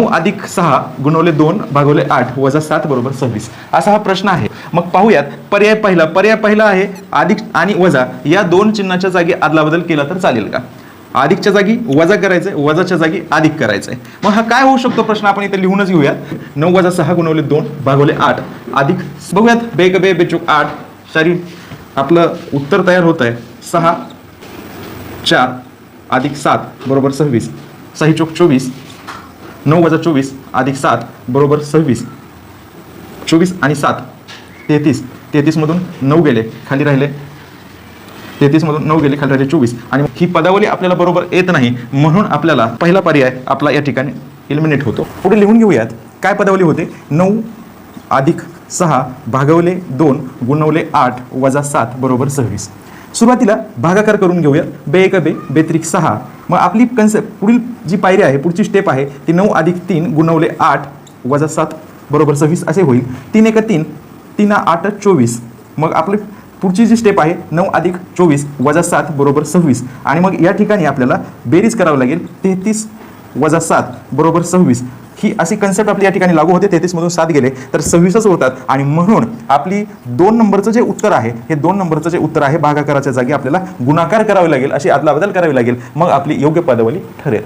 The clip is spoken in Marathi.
9 अधिक 6 गुणवले 2 भागवले 8 वजा 7 बरोबर 26 असा हा प्रश्न आहे। मग पाहूयात पर्याय पहिला आहे अधिक आणि वजा या दोन चिन्हाच्या जागी अदलाबदल केला तर चालेल का? अधिकच्या जागी वजा करायचंय, वजाच्या जागी अधिक करायचंय। मग हा काय होऊ शकतो प्रश्न आपण इथे लिहूनच घेऊयात। 9 वजा 6 गुणवले 2 भागवले 8 अधिक बघूयात बेचूक 8 सारी आपलं उत्तर तयार होत आहे 6 4 अधिक 7 बरोबर 26 6 चोक 24 9 वजा 24 अधिक 7 बरोबर 26 24 आणि 7 33 मधून 9 गेले खाली राहिले 33 मधून 9 गेले खाली राहिले 24 आणि ही पदावली आपल्याला बरोबर येत नाही म्हणून आपल्याला पहिला पर्याय आपला या ठिकाणी एलिमिनेट होतो। पुढे लिहून घेऊयात काय पदावली होते 9 अधिक 6 भागवले 2 गुणवले 8 वजा 7 बरोबर 26। सुरुवातीला भागाकार करून घेऊया बेत्रिक 6 मग आपली कन्सेप्ट पुढील जी पायरी आहे पुढची स्टेप आहे ती 9 अधिक 3 गुणवले 8 वजा 7 बरोबर 26 असे होईल। 3 1 3 3 8 24 मग आपली पुढची जी स्टेप आहे 9 अधिक 24 वजा 7 बरोबर 26 आणि मग या ठिकाणी आपल्याला बेरीज करावी लागेल 33 वजा 7 बरोबर 26 ही अशी कन्सेप्ट आपली या ठिकाणी लागू होते। 33 मधून 7 गेले तर 26च होतात आणि म्हणून आपली 2 नंबरचं जे उत्तर आहे हे 2 नंबरचं जे उत्तर आहे भागाकाराच्या जागी आपल्याला गुणाकार करावे लागेल, अशी अदलाबदल करावी लागेल, मग आपली योग्य पदावली ठरेल।